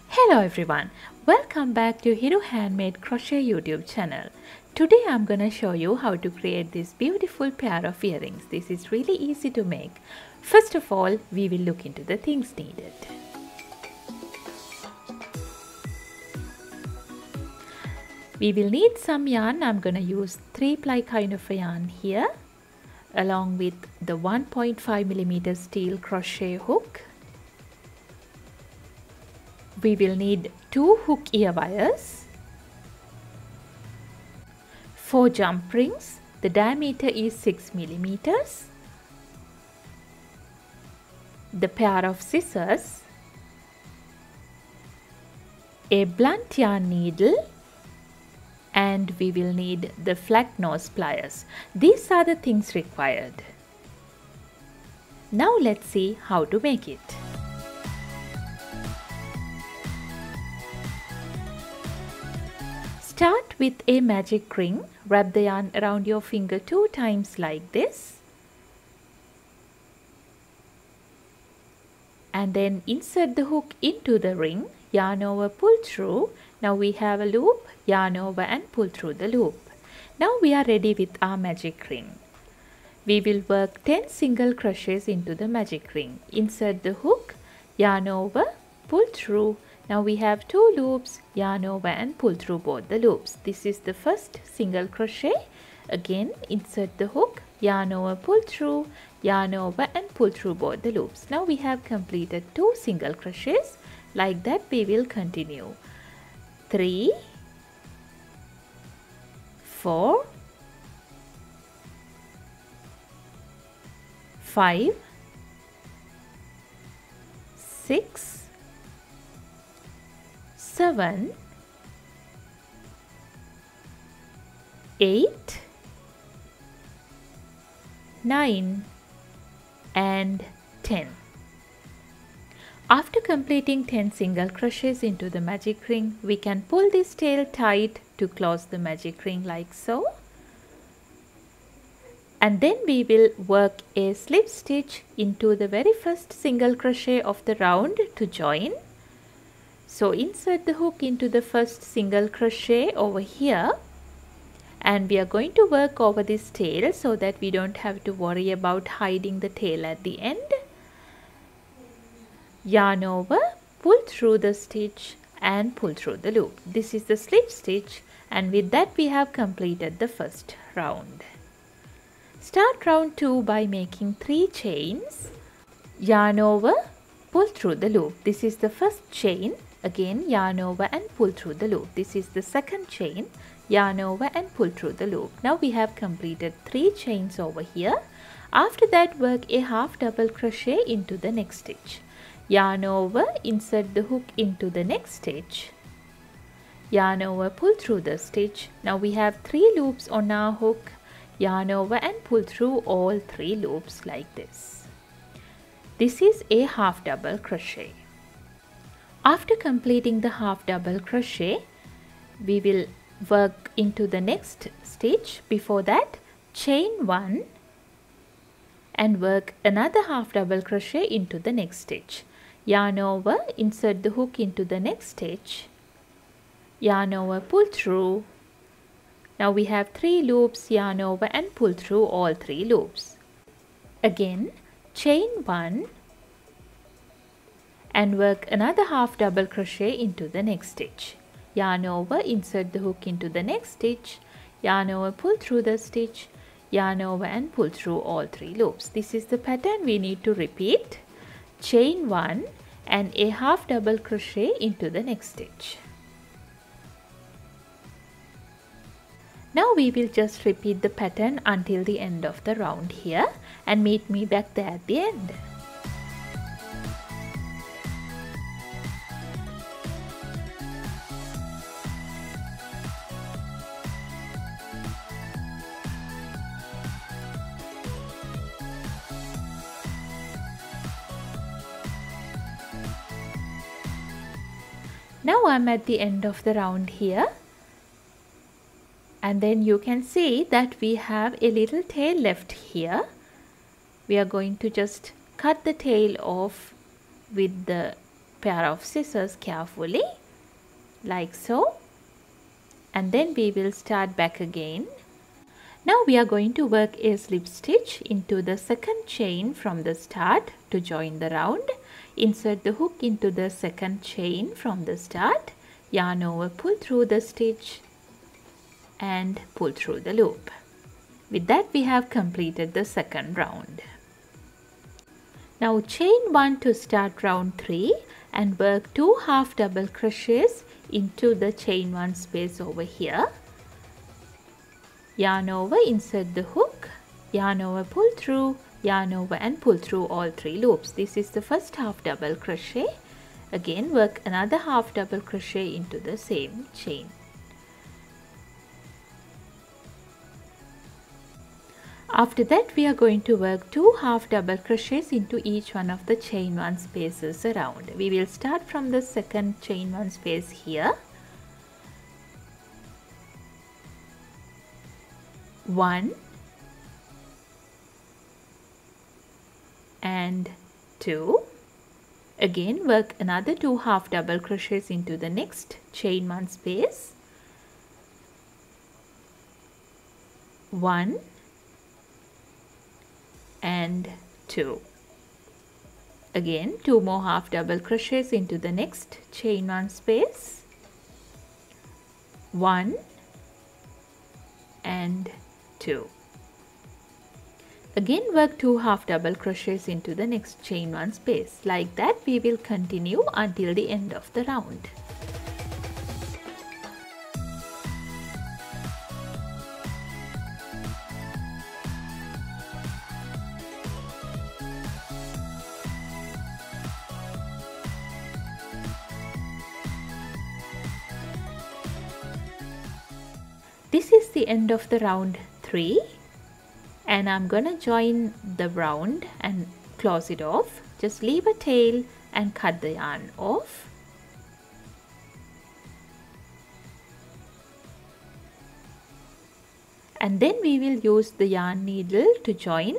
Hello everyone, welcome back to Hiru Handmade Crochet YouTube channel. Today I'm gonna show you how to create this beautiful pair of earrings. This is really easy to make. First of all, we will look into the things needed. We will need some yarn. I'm gonna use 3-ply kind of a yarn here, along with the 1.5mm steel crochet hook. We will need 2 hook ear wires, 4 jump rings, the diameter is 6mm, the pair of scissors, a blunt yarn needle, and we will need the flat nose pliers. These are the things required. Now let's see how to make it. Start with a magic ring. Wrap the yarn around your finger 2 times like this. And then insert the hook into the ring, yarn over, pull through. Now we have a loop, yarn over and pull through the loop. Now we are ready with our magic ring. We will work 10 single crochets into the magic ring. Insert the hook, yarn over, pull through. Now we have 2 loops, yarn over and pull through both the loops. This is the first single crochet. Again, insert the hook, yarn over, pull through, yarn over and pull through both the loops. Now we have completed 2 single crochets. Like that we will continue. 3, 4, 5, 6, 7, 8, 9 and 10. After completing 10 single crochets into the magic ring, we can pull this tail tight to close the magic ring like so. And then we will work a slip stitch into the very first single crochet of the round to join. So insert the hook into the first single crochet over here, and we are going to work over this tail so that we don't have to worry about hiding the tail at the end. Yarn over, pull through the stitch and pull through the loop. This is the slip stitch, and with that we have completed the first round. Start round 2 by making 3 chains. Yarn over, pull through the loop. This is the first chain. Again, yarn over and pull through the loop. This is the second chain. Yarn over and pull through the loop. Now we have completed 3 chains over here. After that, work a half double crochet into the next stitch. Yarn over, insert the hook into the next stitch. Yarn over, pull through the stitch. Now we have 3 loops on our hook. Yarn over and pull through all 3 loops like this. This is a half double crochet. After completing the half double crochet, we will work into the next stitch. Before that, chain 1 and work another half double crochet into the next stitch. Yarn over, insert the hook into the next stitch. Yarn over, pull through. Now we have 3 loops, yarn over and pull through all 3 loops. Again, chain 1 and work another half double crochet into the next stitch. Yarn over, insert the hook into the next stitch, yarn over, pull through the stitch, yarn over and pull through all 3 loops. This is the pattern we need to repeat. Chain 1 and a half double crochet into the next stitch. Now we will just repeat the pattern until the end of the round here, and meet me back there at the end. Now I'm at the end of the round here, and then you can see that we have a little tail left here. We are going to just cut the tail off with the pair of scissors carefully, like so, and then we will start back again. Now we are going to work a slip stitch into the second chain from the start to join the round. Insert the hook into the second chain from the start, yarn over, pull through the stitch and pull through the loop. With that we have completed the second round. Now chain 1 to start round 3 and work 2 half double crochets into the chain 1 space over here. Yarn over, insert the hook, yarn over, pull through, yarn over and pull through all 3 loops. This is the first half double crochet. Again work another half double crochet into the same chain. After that we are going to work 2 half double crochets into each one of the chain 1 spaces around. We will start from the second chain 1 space here. 1 and 2. Again work another 2 half double crochets into the next chain 1 space. 1 and 2. Again 2 more half double crochets into the next chain 1 space. 1 and 2. Again work 2 half double crochets into the next chain 1 space. Like that we will continue until the end of the round. This is the end of the round 3 and I'm gonna join the round and close it off. Just leave a tail and cut the yarn off. And then we will use the yarn needle to join.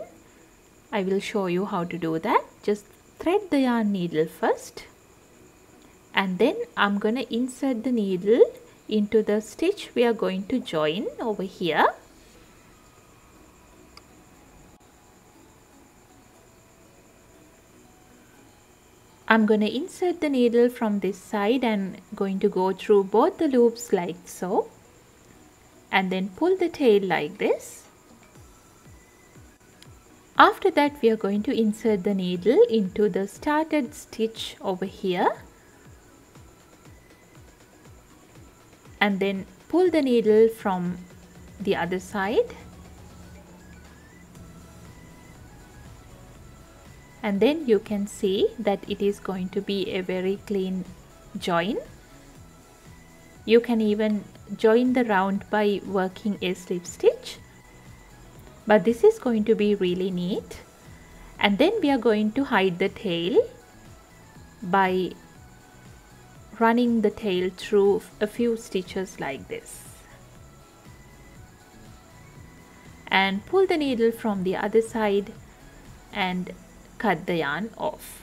I will show you how to do that. Just thread the yarn needle first and then I'm gonna insert the needle into the stitch we are going to join over here. I'm going to insert the needle from this side and going to go through both the loops like so, and then pull the tail like this. After that we are going to insert the needle into the started stitch over here and then pull the needle from the other side, and then you can see that it is going to be a very clean join. You can even join the round by working a slip stitch, but this is going to be really neat. And then we are going to hide the tail by running the tail through a few stitches like this and pull the needle from the other side and cut the yarn off.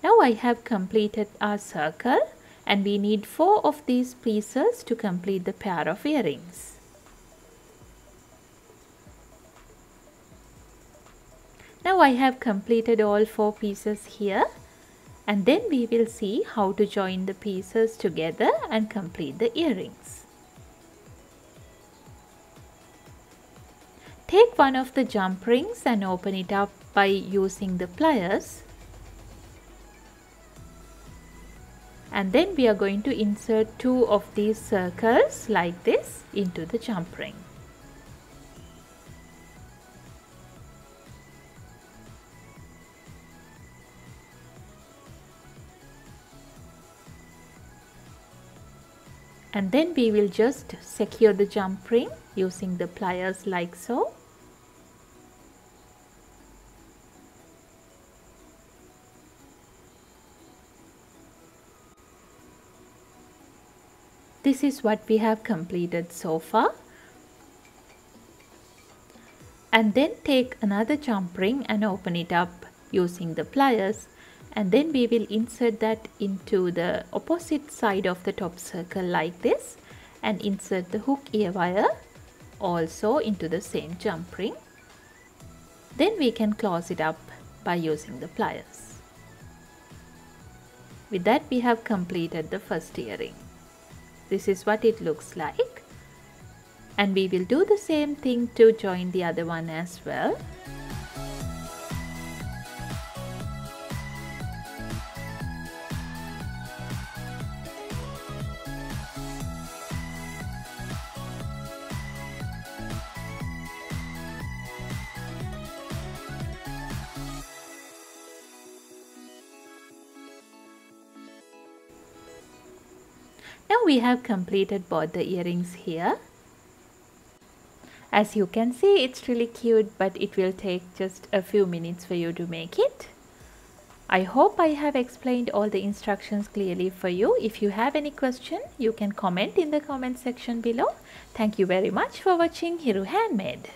Now I have completed our circle and we need 4 of these pieces to complete the pair of earrings. Now I have completed all 4 pieces here, and then we will see how to join the pieces together and complete the earrings. Take one of the jump rings and open it up by using the pliers, and then we are going to insert 2 of these circles like this into the jump ring. And then we will just secure the jump ring using the pliers like so. This is what we have completed so far. And then take another jump ring and open it up using the pliers, and then we will insert that into the opposite side of the top circle like this, and insert the hook ear wire also into the same jump ring. Then we can close it up by using the pliers. With that we have completed the first earring. This is what it looks like, and we will do the same thing to join the other one as well. Now we have completed both the earrings here. As you can see, it's really cute, but it will take just a few minutes for you to make it. I hope I have explained all the instructions clearly for you. If you have any question, you can comment in the comment section below. Thank you very much for watching Hiru Handmade.